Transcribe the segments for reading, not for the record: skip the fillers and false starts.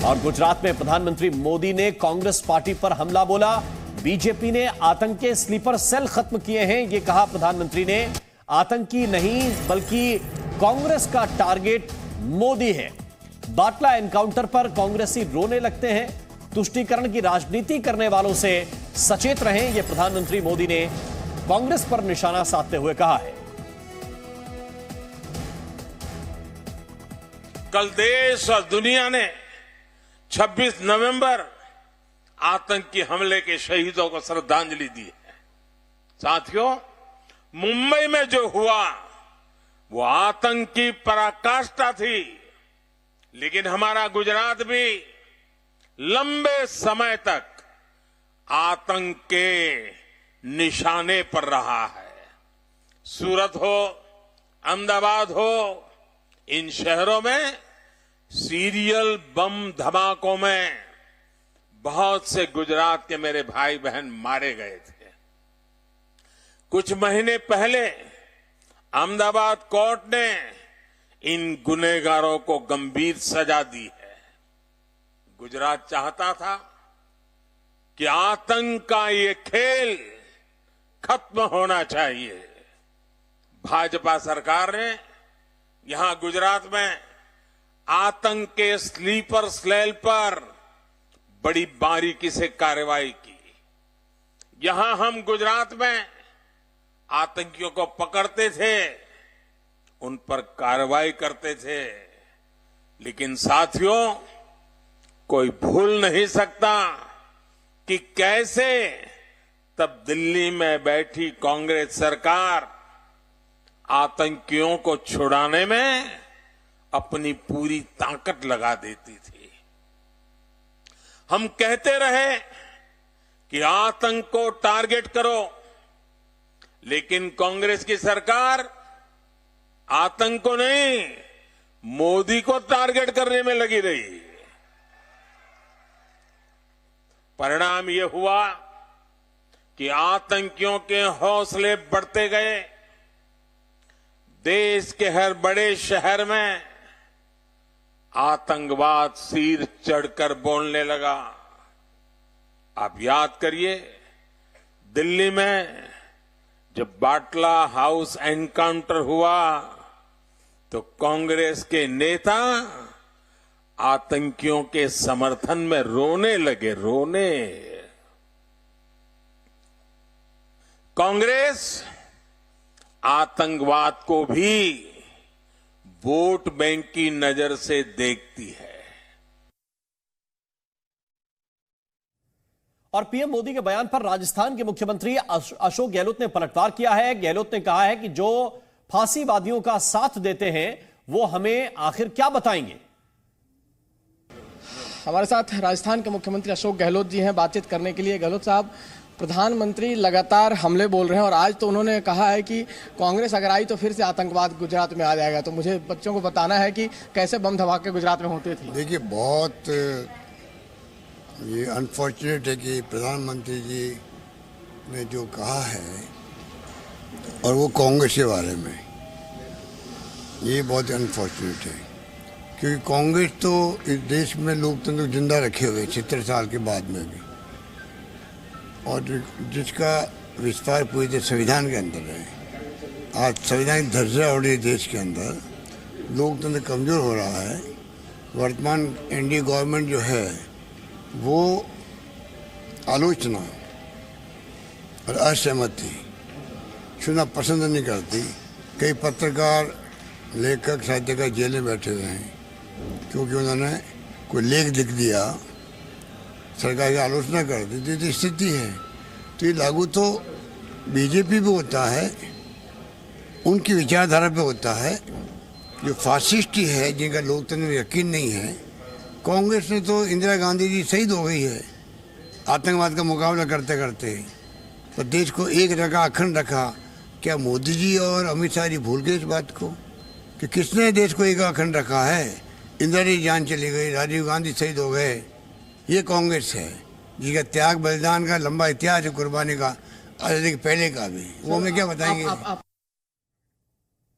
और गुजरात में प्रधानमंत्री मोदी ने कांग्रेस पार्टी पर हमला बोला। बीजेपी ने आतंक के स्लीपर सेल खत्म किए हैं, यह कहा प्रधानमंत्री ने। आतंकी नहीं बल्कि कांग्रेस का टारगेट मोदी है। बाटला एनकाउंटर पर कांग्रेसी रोने लगते हैं। तुष्टीकरण की राजनीति करने वालों से सचेत रहें, यह प्रधानमंत्री मोदी ने कांग्रेस पर निशाना साधते हुए कहा है। कल देश और दुनिया ने 26 नवंबर आतंकी हमले के शहीदों को श्रद्धांजलि दी है। साथियों, मुंबई में जो हुआ वो आतंक की पराकाष्ठा थी, लेकिन हमारा गुजरात भी लंबे समय तक आतंक के निशाने पर रहा है। सूरत हो, अहमदाबाद हो, इन शहरों में सीरियल बम धमाकों में बहुत से गुजरात के मेरे भाई बहन मारे गए थे। कुछ महीने पहले अहमदाबाद कोर्ट ने इन गुनहगारों को गंभीर सजा दी है। गुजरात चाहता था कि आतंक का ये खेल खत्म होना चाहिए। भाजपा सरकार ने यहां गुजरात में आतंक के स्लीपर सेल पर बड़ी बारीकी से कार्रवाई की। यहां हम गुजरात में आतंकियों को पकड़ते थे, उन पर कार्रवाई करते थे, लेकिन साथियों, कोई भूल नहीं सकता कि कैसे तब दिल्ली में बैठी कांग्रेस सरकार आतंकियों को छुड़ाने में अपनी पूरी ताकत लगा देती थी। हम कहते रहे कि आतंक को टारगेट करो, लेकिन कांग्रेस की सरकार आतंक को नहीं, मोदी को टारगेट करने में लगी रही। परिणाम यह हुआ कि आतंकियों के हौसले बढ़ते गए। देश के हर बड़े शहर में आतंकवाद सिर चढ़कर बोलने लगा। आप याद करिए, दिल्ली में जब बाटला हाउस एनकाउंटर हुआ तो कांग्रेस के नेता आतंकियों के समर्थन में रोने लगे। कांग्रेस आतंकवाद को भी वोट बैंक की नजर से देखती है। और पीएम मोदी के बयान पर राजस्थान के मुख्यमंत्री अशोक गहलोत ने पलटवार किया है। गहलोत ने कहा है कि जो फांसीवादियों का साथ देते हैं वो हमें आखिर क्या बताएंगे। हमारे साथ राजस्थान के मुख्यमंत्री अशोक गहलोत जी हैं बातचीत करने के लिए। गहलोत साहब, प्रधानमंत्री लगातार हमले बोल रहे हैं और आज तो उन्होंने कहा है कि कांग्रेस अगर आई तो फिर से आतंकवाद गुजरात में आ जाएगा। तो मुझे बच्चों को बताना है कि कैसे बम धमाके गुजरात में होते थे। देखिए, बहुत ये अनफॉर्चुनेट है कि प्रधानमंत्री जी ने जो कहा है और वो कांग्रेस के बारे में, ये बहुत अनफॉर्चुनेट है, क्योंकि कांग्रेस तो इस देश में लोकतंत्र जिंदा रखे हुए 76 साल के बाद में भी, और जिसका विस्तार पूरे देश संविधान के अंदर है। आज संविधान धज्जियां उड़ रही देश के अंदर, लोकतंत्र कमज़ोर हो रहा है। वर्तमान एनडीए गवर्नमेंट जो है वो आलोचना और असहमति सुनना पसंद नहीं करती। कई पत्रकार, लेखक, साहित्यकार जेल में बैठे हुए हैं क्योंकि उन्होंने कोई लेख लिख दिया, सरकार की आलोचना कर दी। तो स्थिति है, तो ये लागू तो बीजेपी पे होता है, उनकी विचारधारा पे होता है, जो फासिस्ट है, जिनका लोकतंत्र में यकीन नहीं है। कांग्रेस ने तो इंदिरा गांधी जी शहीद हो गई है आतंकवाद का मुकाबला करते करते, तो देश को एक रखा, अखंड रखा। क्या मोदी जी और अमित शाह जी भूल गए इस बात को कि किसने देश को एक अखंड रखा है? इंदिरा जी जान चली गई, राजीव गांधी शहीद हो गए। ये कांग्रेस है जिसका त्याग बलिदान का लंबा इतिहास है, कुर्बानी का, आजादी के पहले का भी। वो हमें क्या बताएंगे।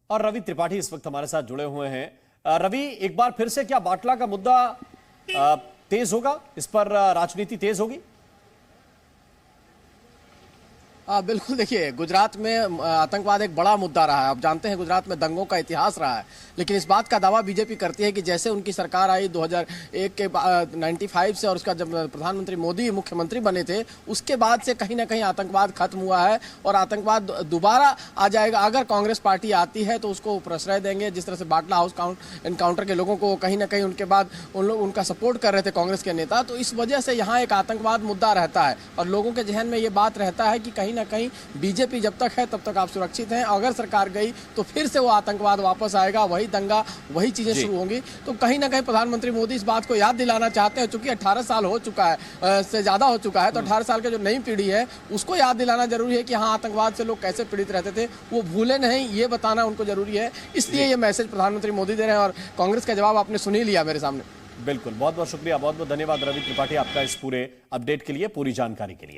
और रवि त्रिपाठी इस वक्त हमारे साथ जुड़े हुए हैं। रवि, एक बार फिर से क्या बाटला का मुद्दा तेज होगा, इस पर राजनीति तेज होगी? बिल्कुल। देखिए, गुजरात में आतंकवाद एक बड़ा मुद्दा रहा है। आप जानते हैं गुजरात में दंगों का इतिहास रहा है, लेकिन इस बात का दावा बीजेपी करती है कि जैसे उनकी सरकार आई 2001 के 95 से, और उसका जब प्रधानमंत्री मोदी मुख्यमंत्री बने थे, उसके बाद से कहीं ना कहीं आतंकवाद खत्म हुआ है और आतंकवाद दोबारा आ जाएगा। अगर कांग्रेस पार्टी आती है तो उसको प्रश्रय देंगे। जिस तरह से बाटला हाउस एनकाउंटर के लोगों को कहीं ना कहीं उनके बाद उनका सपोर्ट कर रहे थे कांग्रेस के नेता, तो इस वजह से यहाँ एक आतंकवाद मुद्दा रहता है और लोगों के जहन में ये बात रहता है कि कहीं ना कहीं बीजेपी जब तक है तब तक आप सुरक्षित हैं, अगर सरकार गई तो फिर से वो आतंकवाद वापस आएगा, वही दंगा, वही चीजें शुरू होंगी। तो कहीं ना कहीं प्रधानमंत्री मोदी इस बात को याद दिलाना चाहते हैं। चूंकि 18 साल हो चुका है, से ज्यादा हो चुका है, तो 18 साल के जो नई पीढ़ी है उसको याद दिलाना जरूरी है कि हाँ, आतंकवाद से लोग कैसे पीड़ित रहते थे, वो भूले नहीं, ये बताना उनको जरूरी है। इसलिए ये मैसेज प्रधानमंत्री मोदी दे रहे हैं और कांग्रेस का जवाब आपने सुन ही लिया मेरे सामने। बिल्कुल, बहुत बहुत शुक्रिया, बहुत बहुत धन्यवाद रवि त्रिपाठी आपका इस पूरे अपडेट के लिए, पूरी जानकारी के लिए।